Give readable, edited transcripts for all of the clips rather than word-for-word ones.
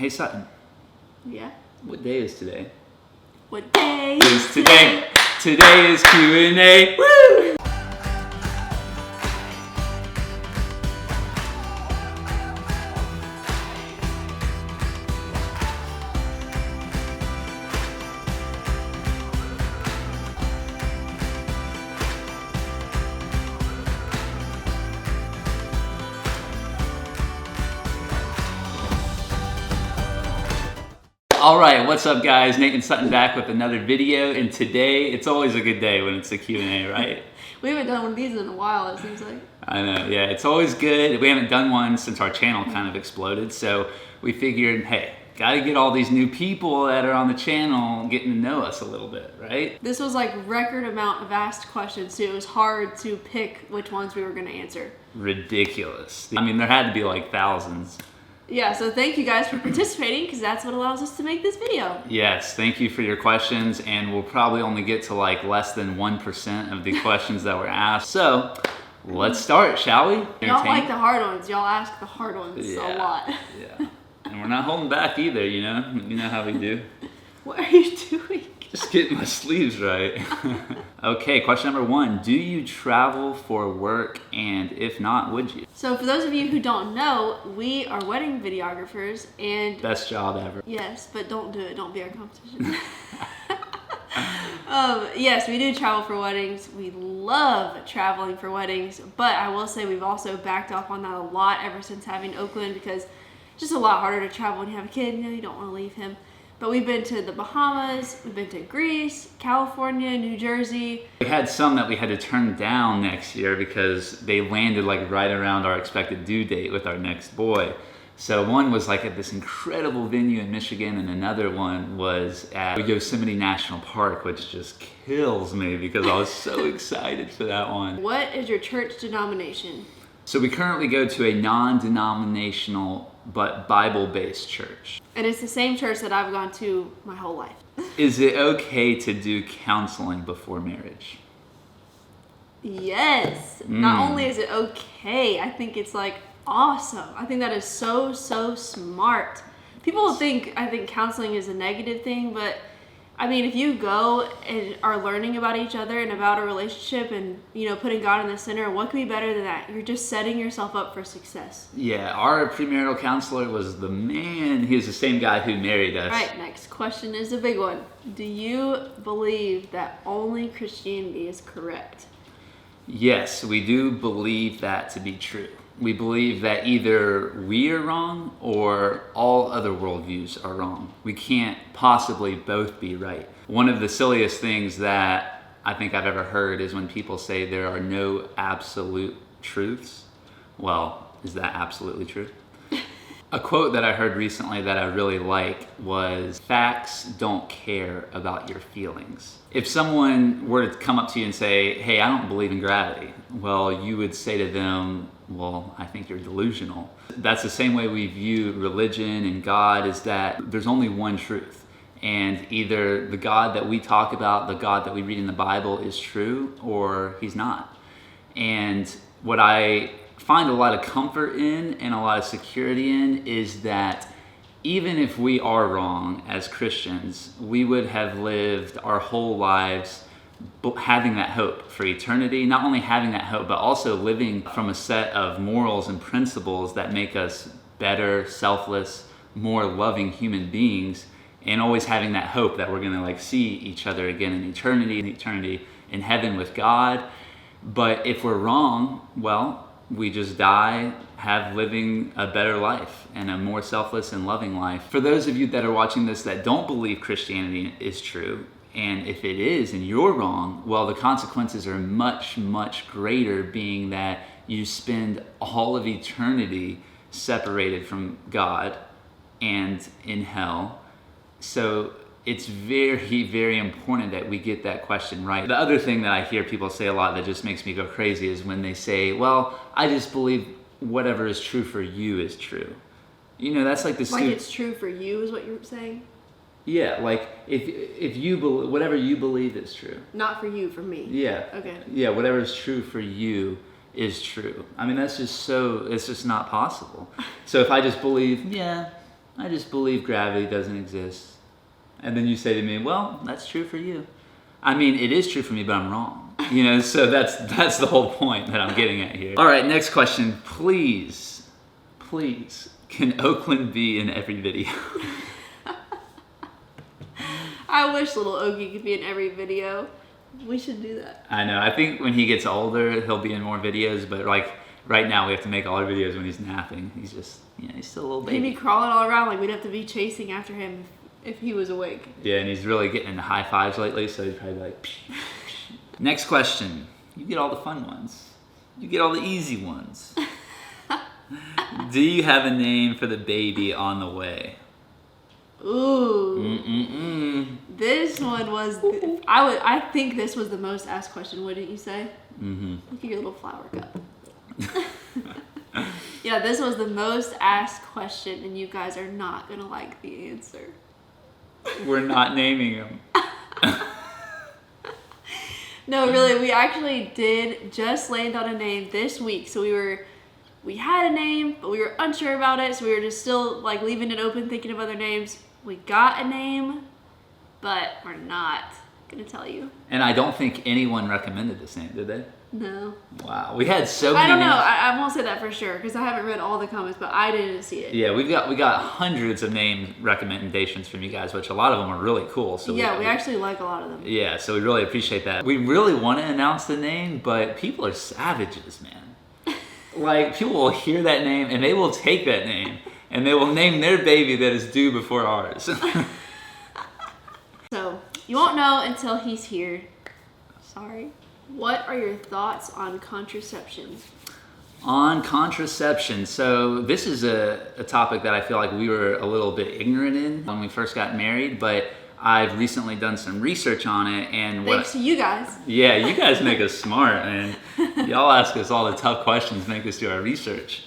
Hey Sutton, Yeah? what day is today? What day Is today? Today is Q&A. Woo! All right, what's up guys? Nate and Sutton back with another video, and today, it's always a good day when it's a Q&A, right? We haven't done one of these in a while, it seems like. I know, yeah, it's always good. We haven't done one since our channel kind of exploded, so we figured, hey, gotta get all these new people that are on the channel getting to know us a little bit, right? This was like record amount of asked questions, so it was hard to pick which ones we were gonna answer. Ridiculous. I mean, there had to be like thousands. Yeah, so thank you guys for participating, because that's what allows us to make this video. Yes, thank you for your questions, and we'll probably only get to like less than 1% of the questions that were asked. So, let's start, shall we? Y'all like the hard ones. Y'all ask the hard ones a lot. Yeah. And we're not holding back either, you know? You know how we do. What are you doing? Just getting my sleeves right. Okay, question number 1. Do you travel for work, and if not, would you? So for those of you who don't know, we are wedding videographers, and... Best job ever. Yes, but don't do it. Don't be our competition. Yes, we do travel for weddings. We love traveling for weddings, but I will say we've also backed off on that a lot ever since having Oakland, because it's just a lot harder to travel when you have a kid. You know, you don't want to leave him. But we've been to the Bahamas, we've been to Greece, California, New Jersey. We had some that we had to turn down next year because they landed like right around our expected due date with our next boy. So one was like at this incredible venue in Michigan, and another one was at Yosemite National Park, which just kills me because I was so excited for that one. What is your church denomination? So we currently go to a non-denominational but Bible-based church. And it's the same church that I've gone to my whole life. Is it okay to do counseling before marriage? Yes. Not only is it okay, I think it's like awesome. I think that is so smart. People think, I think counseling is a negative thing, but I mean, if you go and are learning about each other and about a relationship and, you know, putting God in the center, what could be better than that? You're just setting yourself up for success. Yeah, our premarital counselor was the man. He was the same guy who married us. All right, next question is a big one. Do you believe that only Christianity is correct? Yes, we do believe that to be true. We believe that either we are wrong or all other worldviews are wrong. We can't possibly both be right. One of the silliest things that I think I've ever heard is when people say there are no absolute truths. Well, is that absolutely true? A quote that I heard recently that I really like was, "Facts don't care about your feelings." If someone were to come up to you and say, "Hey, I don't believe in gravity," well, you would say to them, "Well, I think you're delusional." That's the same way we view religion and God, is that there's only one truth. And either the God that we talk about, the God that we read in the Bible, is true, or he's not. And what I find a lot of comfort in and a lot of security in is that even if we are wrong as Christians, we would have lived our whole lives having that hope for eternity. Not only having that hope, but also living from a set of morals and principles that make us better, selfless, more loving human beings, and always having that hope that we're gonna like see each other again in eternity in heaven with God. But if we're wrong, well, we just die, living a better life and a more selfless and loving life. For those of you that are watching this that don't believe Christianity is true, and if it is and you're wrong, well, the consequences are much greater, being that you spend all of eternity separated from God and in hell. So it's very important that we get that question right. The other thing that I hear people say a lot that just makes me go crazy is when they say, "Well, I just believe whatever is true for you is true." You know, that's like the like it's true for you is what you're saying? Yeah, like if you believe, whatever you believe is true. Not for you, for me. Yeah. Okay. Yeah, whatever is true for you is true. I mean, it's just not possible. So if I just believe, yeah, I just believe gravity doesn't exist. And then you say to me, well, that's true for you. I mean, it is true for me, but I'm wrong. You know, so that's the whole point that I'm getting at here. All right, next question. Please, can Oakland be in every video? I wish little Okie could be in every video. We should do that. I know. I think when he gets older, he'll be in more videos, but like right now we have to make all our videos when he's napping. He's just, he's still a little baby. He'd be crawling all around, like we'd have to be chasing after him if he was awake. Yeah, and he's really getting into high fives lately, so he'd probably be like, psh, psh. Next question. You get all the fun ones. You get all the easy ones. Do you have a name for the baby on the way? Ooh. This one was, I think this was the most asked question, wouldn't you say? Mm-hmm. Look at your little flower cup. Yeah, this was the most asked question, and you guys are not going to like the answer. We're not naming him. No, really, we actually did just land on a name this week. So we had a name, but we were unsure about it. So we were just still like leaving it open, thinking of other names. We got a name, but we're not going to tell you. And I don't think anyone recommended this name, did they? No. Wow, we had so many. I don't know. I won't say that for sure because I haven't read all the comments, but I didn't see it. Yeah, we got hundreds of name recommendations from you guys, which a lot of them are really cool. So yeah, we actually like a lot of them. Yeah, so we really appreciate that. We really want to announce the name, but people are savages, man. Like people will hear that name and they will take that name and they will name their baby that is due before ours. So you won't know until he's here. Sorry. What are your thoughts on contraception? On contraception, so this is a topic that I feel like we were a little bit ignorant in when we first got married, but I've recently done some research on it. And thanks to you guys. Yeah, you guys make us smart, man. Y'all ask us all the tough questions, make us do our research.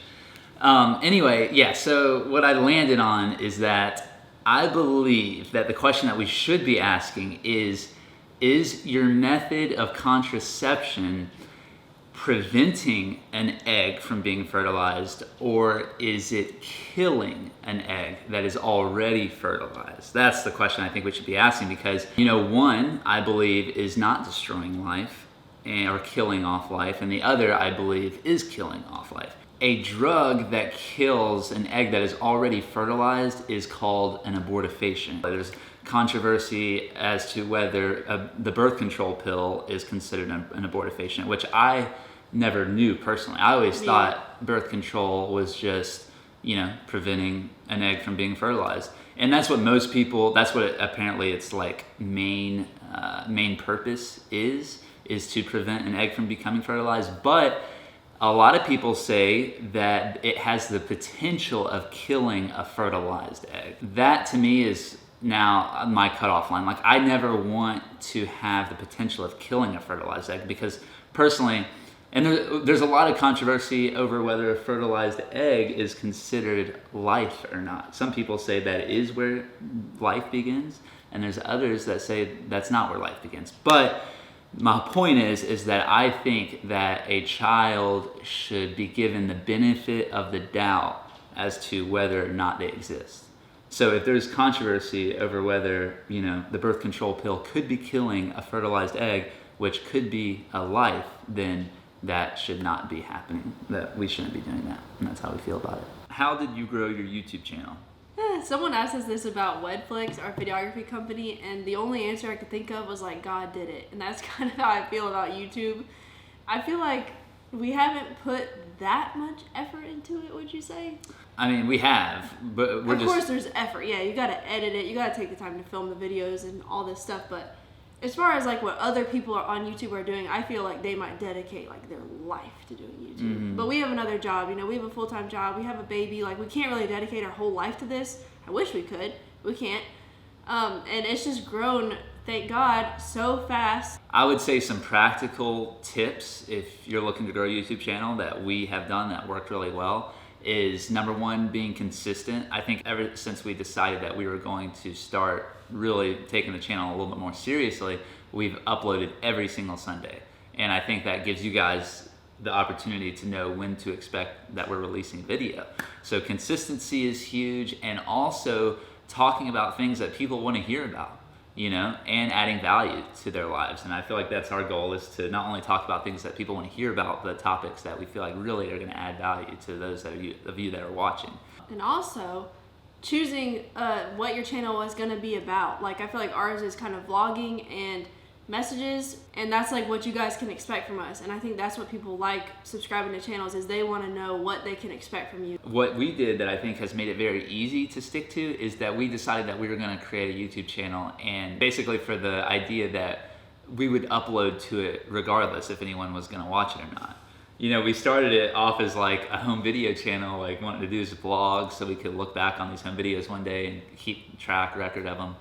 Anyway, yeah, so what I landed on is that I believe that the question that we should be asking is your method of contraception preventing an egg from being fertilized, or is it killing an egg that is already fertilized? That's the question I think we should be asking because, one, I believe, is not destroying life or killing off life, and the other, I believe, is killing off life. A drug that kills an egg that is already fertilized is called an abortifacient. There's controversy as to whether the birth control pill is considered an abortifacient, which I never knew personally. I always thought birth control was just, preventing an egg from being fertilized. And that's what most people, that's what apparently its like main purpose is to prevent an egg from becoming fertilized. But a lot of people say that it has the potential of killing a fertilized egg. That to me is now my cutoff line. Like I never want to have the potential of killing a fertilized egg because personally, and there's a lot of controversy over whether a fertilized egg is considered life or not. Some people say that it is where life begins, and there's others that say that's not where life begins. But my point is that I think that a child should be given the benefit of the doubt as to whether or not they exist. So if there's controversy over whether, the birth control pill could be killing a fertilized egg, which could be a life, then that should not be happening. That we shouldn't be doing that. And that's how we feel about it. How did you grow your YouTube channel? Someone asked us this about Wedflix, our videography company, and the only answer I could think of was like, God did it. And that's kind of how I feel about YouTube. I feel like we haven't put that much effort into it, would you say? I mean, we have, but of course there's effort. Yeah, you got to edit it. You got to take the time to film the videos and all this stuff. But as far as like what other people are on YouTube are doing, I feel like they might dedicate like their life to doing YouTube. Mm-hmm. But we have another job, we have a full-time job. We have a baby. Like we can't really dedicate our whole life to this. I wish we could. We can't. And it's just grown, thank God, so fast. I would say some practical tips if you're looking to grow a YouTube channel that we have done that worked really well is number one, being consistent. I think ever since we decided that we were going to start really taking the channel a little bit more seriously, we've uploaded every single Sunday. And I think that gives you guys the opportunity to know when to expect that we're releasing video. So consistency is huge, and also talking about things that people want to hear about, and adding value to their lives. And I feel like that's our goal, is to not only talk about things that people want to hear about, but topics that we feel like really are going to add value to those of you that are watching. And also choosing what your channel is going to be about. Like, I feel like ours is kind of vlogging and messages, and that's like what you guys can expect from us. And I think that's what people like subscribing to channels, is they want to know what they can expect from you. What we did that I think has made it very easy to stick to is that we decided that we were going to create a YouTube channel, and basically for the idea that we would upload to it regardless if anyone was going to watch it or not. We started it off as like a home video channel, like wanting to do this vlog so we could look back on these home videos one day and keep record of them.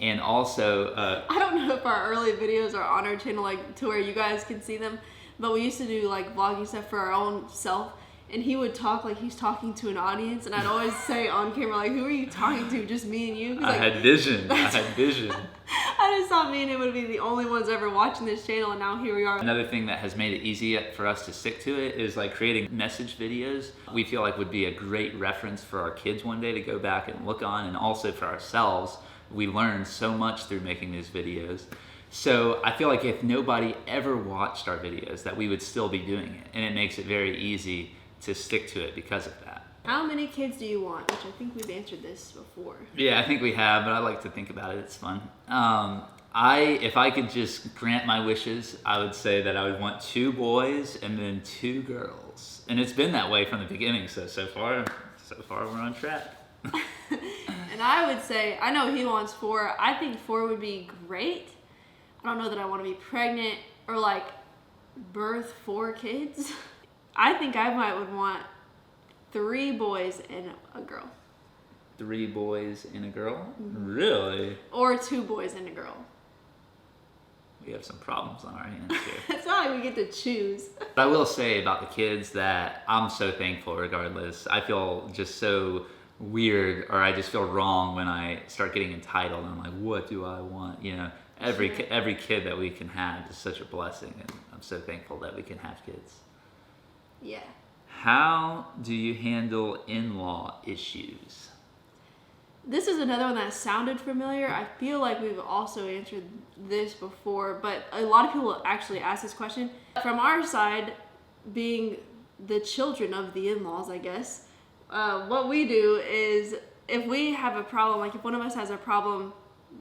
And also, I don't know if our early videos are on our channel, like to where you guys can see them, but we used to do like vlogging stuff for our own self, and he would talk like he's talking to an audience, and I'd always say on camera, like, who are you talking to? Just me and you? I had vision. I just thought me and him would be the only ones ever watching this channel, and now here we are. Another thing that has made it easy for us to stick to it is like creating message videos. We feel like would be a great reference for our kids one day to go back and look on, and also for ourselves. We learned so much through making these videos. So I feel like if nobody ever watched our videos, that we would still be doing it. And it makes it very easy to stick to it because of that. How many kids do you want? Which I think we've answered this before. Yeah, I think we have, but I like to think about it. It's fun. If I could just grant my wishes, I would say that I would want 2 boys and then 2 girls. And it's been that way from the beginning. So far we're on track. And I would say, I know he wants 4. I think 4 would be great. I don't know that I want to be pregnant or like birth 4 kids. I think I would want 3 boys and a girl. 3 boys and a girl? Mm-hmm. Really? Or 2 boys and a girl. We have some problems on our hands here. It's not like we get to choose. But I will say about the kids that I'm so thankful regardless. I feel just so weird, or I just feel wrong when I start getting entitled. I'm like, what do I want? Every kid that we can have is such a blessing, and I'm so thankful that we can have kids. Yeah. How do you handle in-law issues? This is another one that sounded familiar. I feel like we've also answered this before, but a lot of people actually ask this question. From our side, being the children of the in-laws, I guess, what we do is if we have a problem, like if one of us has a problem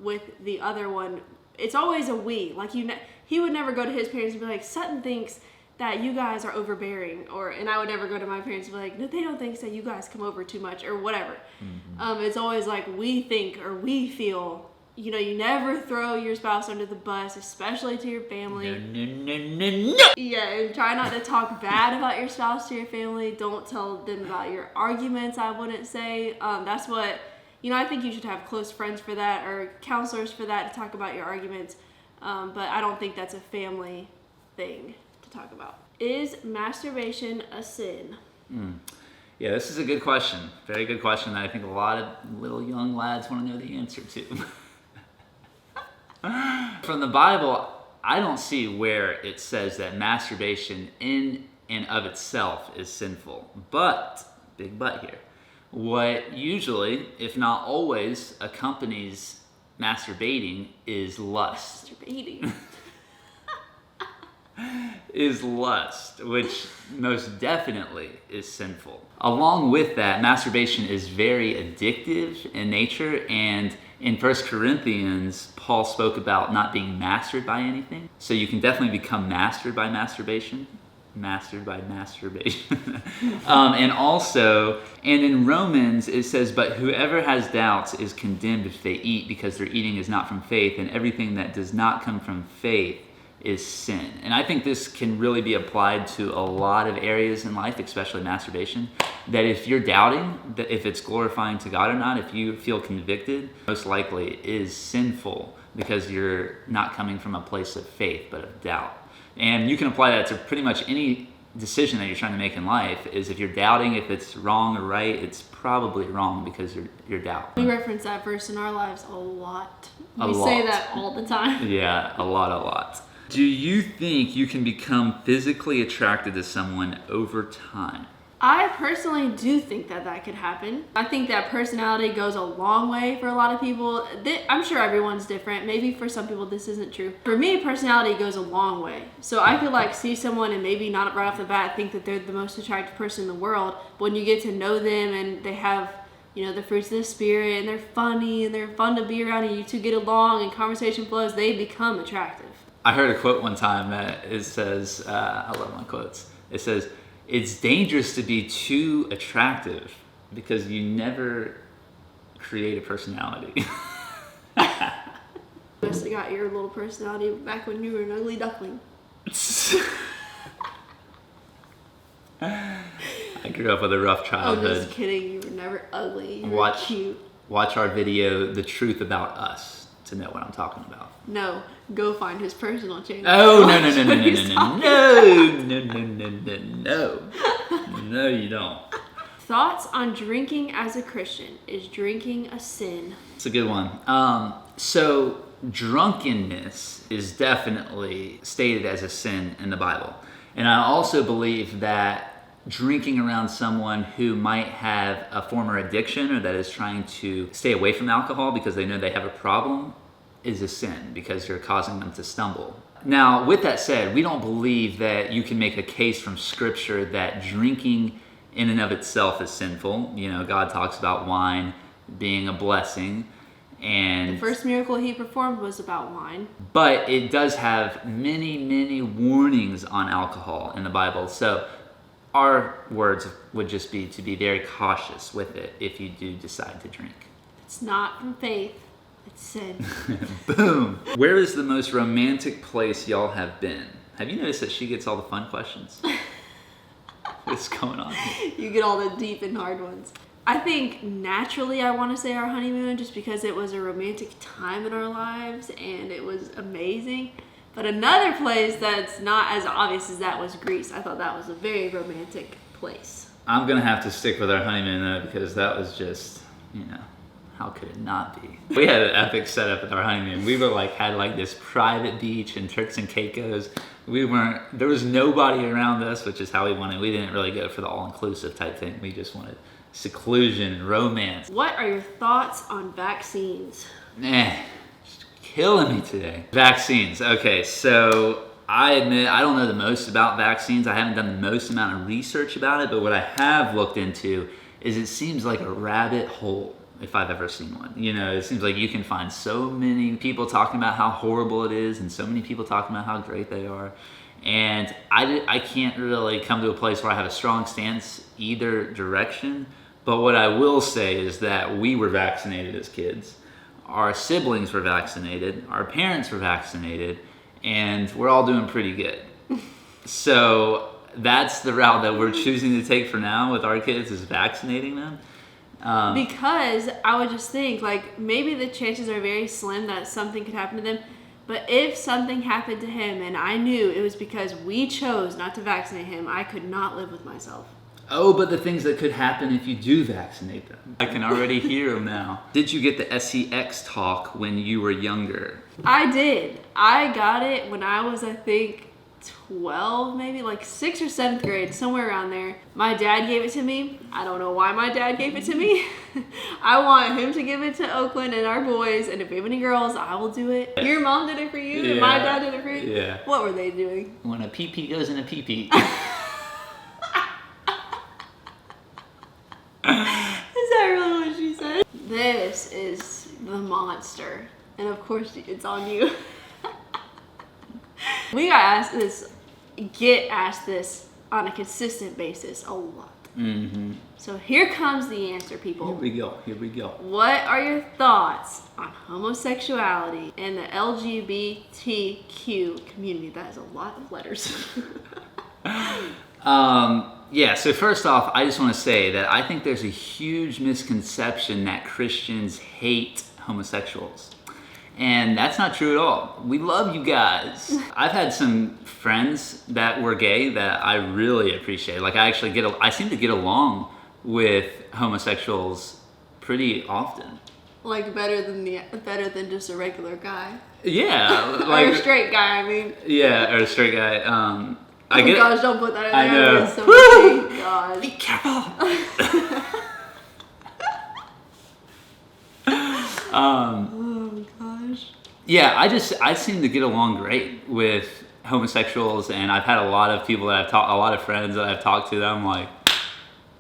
with the other one, it's always a we. Like he would never go to his parents and be like, Sutton thinks that you guys are overbearing, and I would never go to my parents and be like, no, they don't think that you guys come over too much or whatever. Mm-hmm. It's always like we think or we feel. You never throw your spouse under the bus, especially to your family. No. Yeah, and try not to talk bad about your spouse to your family. Don't tell them about your arguments, I wouldn't say. That's what, I think you should have close friends for that, or counselors for that, to talk about your arguments. But I don't think that's a family thing to talk about. Is masturbation a sin? Yeah, this is a good question. Very good question that I think a lot of little young lads want to know the answer to. From the Bible, I don't see where it says that masturbation in and of itself is sinful. But, big but here, what usually, if not always, accompanies masturbating is lust. Masturbating. Is lust, which most definitely is sinful. Along with that, masturbation is very addictive in nature, and in 1 Corinthians, Paul spoke about not being mastered by anything. So you can definitely become mastered by masturbation. And in Romans, it says, but whoever has doubts is condemned if they eat, because their eating is not from faith, and everything that does not come from faith is sin. And I think this can really be applied to a lot of areas in life, especially masturbation, that if you're doubting that if it's glorifying to God or not, if you feel convicted, most likely it is sinful, because you're not coming from a place of faith but of doubt. And you can apply that to pretty much any decision that you're trying to make in life. Is if you're doubting if it's wrong or right, it's probably wrong because you're doubting. We reference that verse in our lives a lot. We say that all the time. Yeah, a lot. Do you think you can become physically attracted to someone over time? I personally do think that could happen. I think that personality goes a long way for a lot of people. I'm sure everyone's different. Maybe for some people this isn't true. For me, personality goes a long way. So I could like see someone and maybe not right off the bat think that they're the most attractive person in the world. But when you get to know them and they have, you know, the fruits of the spirit and they're funny and they're fun to be around and you two get along and conversation flows, they become attractive. I heard a quote one time that it says, I love my quotes. It says, "It's dangerous to be too attractive because you never create a personality." You must have got your little personality back when you were an ugly duckling. I grew up with a rough I'm childhood. just kidding. You were never ugly. You were cute. Watch our video, The Truth About Us, to know what I'm talking about. No, go find his personal channel. Oh, no, you don't. Thoughts on drinking as a Christian? Is drinking a sin? It's a good one. So drunkenness is definitely stated as a sin in the Bible. And I also believe that drinking around someone who might have a former addiction or that is trying to stay away from alcohol because they know they have a problem is a sin because you're causing them to stumble. Now, with that said, we don't believe that you can make a case from Scripture that drinking in and of itself is sinful. You know, God talks about wine being a blessing. And the first miracle he performed was about wine. But it does have many, many warnings on alcohol in the Bible. So our words would just be to be very cautious with it if you do decide to drink. It's not from faith. It's sin. Boom. Where is the most romantic place y'all have been? Have you noticed that she gets all the fun questions? What's going on here? You get all the deep and hard ones. I think naturally I want to say our honeymoon just because it was a romantic time in our lives and it was amazing. But another place that's not as obvious as that was Greece. I thought that was a very romantic place. I'm going to have to stick with our honeymoon though because that was just, you know, how could it not be? We had an epic setup with our honeymoon. We were had this private beach in Turks and Caicos. There was nobody around us, which is how we wanted. We didn't really go for the all-inclusive type thing. We just wanted seclusion, romance. What are your thoughts on vaccines? Just killing me today. Vaccines. Okay, so I admit I don't know the most about vaccines. I haven't done the most amount of research about it, but what I have looked into is it seems like a rabbit hole. If I've ever seen one. You know, it seems like you can find so many people talking about how horrible it is and so many people talking about how great they are. And I can't really come to a place where I have a strong stance either direction. But what I will say is that we were vaccinated as kids. Our siblings were vaccinated. Our parents were vaccinated. And we're all doing pretty good. So that's the route that we're choosing to take for now with our kids is vaccinating them. Because I would just think, maybe the chances are very slim that something could happen to them. But if something happened to him and I knew it was because we chose not to vaccinate him, I could not live with myself. Oh, but the things that could happen if you do vaccinate them. I can already hear them now. Did you get the SEX talk when you were younger? I did. I got it when I was, I think, 12, maybe 6th or 7th grade, somewhere around there. My dad gave it to me. I don't know why my dad gave it to me. I want him to give it to Oakland and our boys, and if we have any girls, I will do it. Your mom did it for you, and my dad did it for you? Yeah. What were they doing? When a pee-pee goes in a pee-pee. Is that really what she said? This is the monster, and of course it's on you. We get asked this on a consistent basis a lot. Mm-hmm. So here comes the answer, people. Here we go. What are your thoughts on homosexuality and the LGBTQ community? That is a lot of letters. Yeah, so first off, I just want to say that I think there's a huge misconception that Christians hate homosexuals. And that's not true at all. We love you guys. I've had some friends that were gay that I really appreciate. I seem to get along with homosexuals pretty often. Like better than just a regular guy. Yeah, Or like a straight guy, I mean. yeah, or a straight guy. I Oh get gosh, don't put that in I there. know. It's so many. Gosh. Be careful. Oh gosh. Yeah, I seem to get along great with homosexuals, and I've had a lot of people that a lot of friends that I've talked to that I'm like,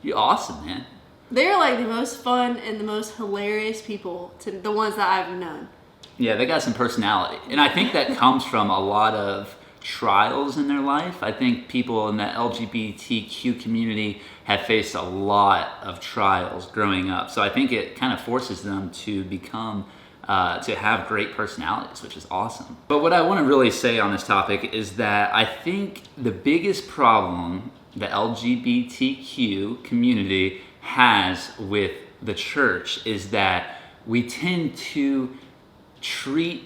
you're awesome, man. They're like the most fun and the most hilarious people to the ones that I've known. Yeah, they got some personality, and I think that comes from a lot of trials in their life. I think people in the LGBTQ community have faced a lot of trials growing up, so I think it kind of forces them to become to have great personalities, which is awesome. But what I want to really say on this topic is that I think the biggest problem the LGBTQ community has with the church is that we tend to treat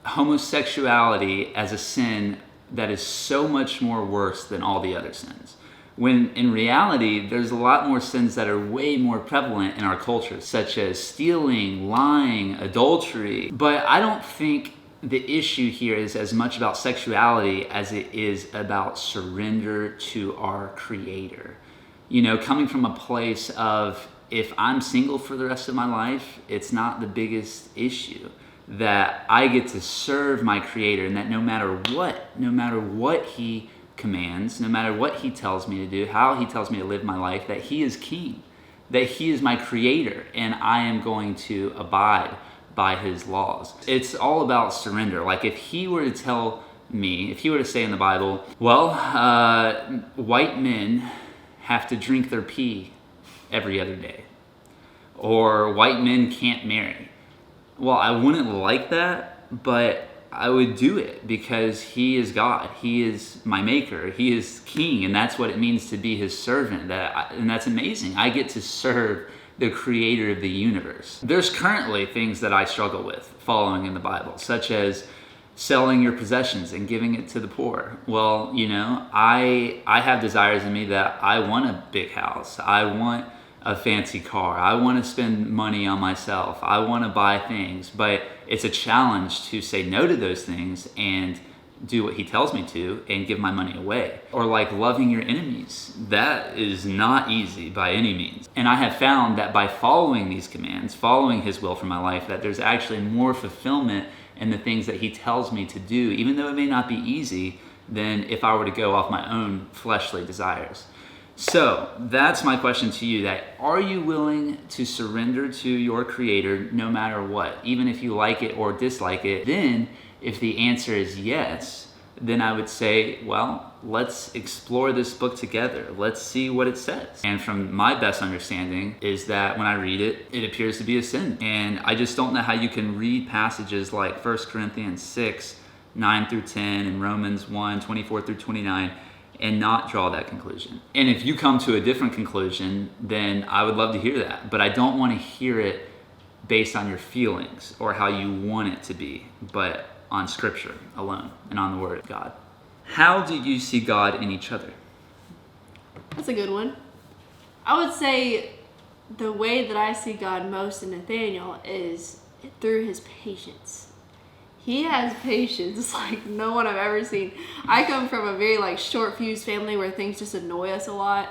homosexuality as a sin that is so much more worse than all the other sins. When in reality, there's a lot more sins that are way more prevalent in our culture, such as stealing, lying, adultery. But I don't think the issue here is as much about sexuality as it is about surrender to our Creator. You know, coming from a place of, if I'm single for the rest of my life, it's not the biggest issue. That I get to serve my Creator, and that no matter what He commands, no matter what He tells me to do, how He tells me to live my life, that He is King, that He is my Creator, and I am going to abide by His laws. It's all about surrender. Like if He were to tell me, if He were to say in the Bible, well, white men have to drink their pee every other day, or white men can't marry. Well, I wouldn't like that, but I would do it because He is God. He is my maker. He is King, and that's what it means to be His servant. And that's amazing. I get to serve the Creator of the universe. There's currently things that I struggle with following in the Bible, such as selling your possessions and giving it to the poor. Well, you know, I have desires in me that I want a big house. I want a fancy car. I want to spend money on myself. I want to buy things, but it's a challenge to say no to those things and do what He tells me to and give my money away. Or like loving your enemies. That is not easy by any means. And I have found that by following these commands, following His will for my life, that there's actually more fulfillment in the things that He tells me to do, even though it may not be easy, than if I were to go off my own fleshly desires. So that's my question to you, that are you willing to surrender to your Creator no matter what, even if you like it or dislike it? Then if the answer is yes, then I would say, well, let's explore this book together. Let's see what it says. And from my best understanding is that when I read it, it appears to be a sin. And I just don't know how you can read passages like 1 Corinthians 6, 9 through 10, and Romans 1, 24 through 29, and not draw that conclusion. And if you come to a different conclusion, then I would love to hear that. But I don't want to hear it based on your feelings or how you want it to be, but on Scripture alone and on the Word of God. How do you see God in each other? That's a good one. I would say the way that I see God most in Nathaniel is through His patience. He has patience like no one I've ever seen. I come from a very like short fused family where things just annoy us a lot.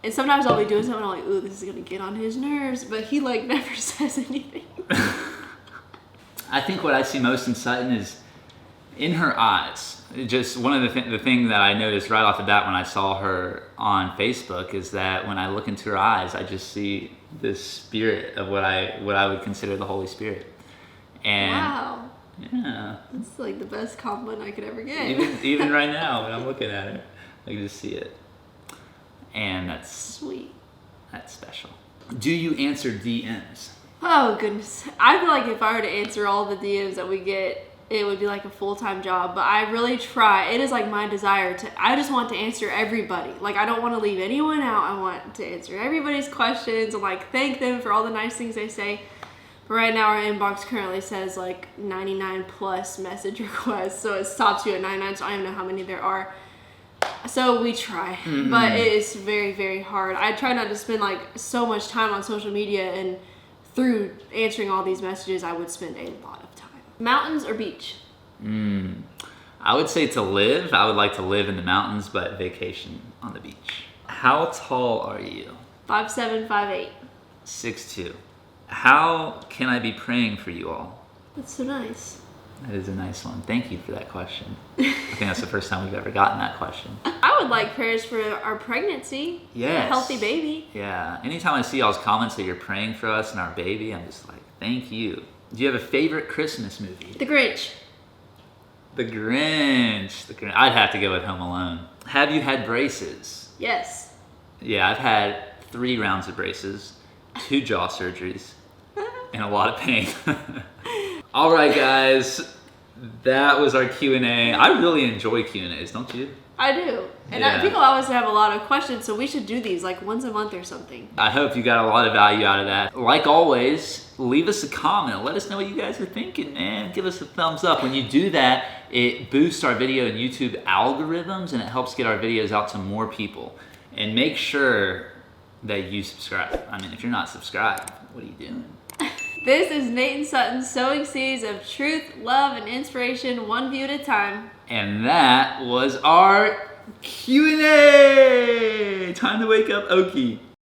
And sometimes I'll be doing something and I'm like, ooh, this is going to get on his nerves. But he like never says anything. I think what I see most in Sutton is in her eyes. Just one of the thing that I noticed right off the bat when I saw her on Facebook is that when I look into her eyes, I just see this spirit of what I would consider the Holy Spirit. And wow. Yeah. That's like the best compliment I could ever get. Even right now when I'm looking at her, I can just see it. And that's sweet. That's special. Do you answer DMs? Oh goodness. I feel like if I were to answer all the DMs that we get, it would be like a full-time job, but I really try. It is like my desire I just want to answer everybody. Like I don't want to leave anyone out. I want to answer everybody's questions and like thank them for all the nice things they say. But right now our inbox currently says like 99 plus message requests, so it stops you at 99, so I don't know how many there are. So we try, but it is very, very hard. I try not to spend like so much time on social media and through answering all these messages, I would spend a lot of time. Mountains or beach? I would say to live. I would like to live in the mountains, but vacation on the beach. How tall are you? 5'7", 5'8". 6'2". How can I be praying for you all? That's so nice. That is a nice one. Thank you for that question. I think that's the first time we've ever gotten that question. I would like prayers for our pregnancy. Yes. A healthy baby. Yeah. Anytime I see y'all's comments that you're praying for us and our baby, I'm just like, thank you. Do you have a favorite Christmas movie? The Grinch. The Grinch. The Grinch. I'd have to go with Home Alone. Have you had braces? Yes. Yeah, I've had 3 rounds of braces, 2 jaw surgeries, and a lot of pain. All right, guys, that was our Q&A. I really enjoy Q&As, don't you? I do. And Yeah. people always have a lot of questions, so we should do these like once a month or something. I hope you got a lot of value out of that. Like always, leave us a comment. Let us know what you guys are thinking, man. Give us a thumbs up. When you do that, it boosts our video and YouTube algorithms, and it helps get our videos out to more people. And make sure that you subscribe. I mean, if you're not subscribed, what are you doing? This is Nate and Sutton sowing seeds of truth, love, and inspiration one view at a time. And that was our Q&A. Time to wake up, Okie.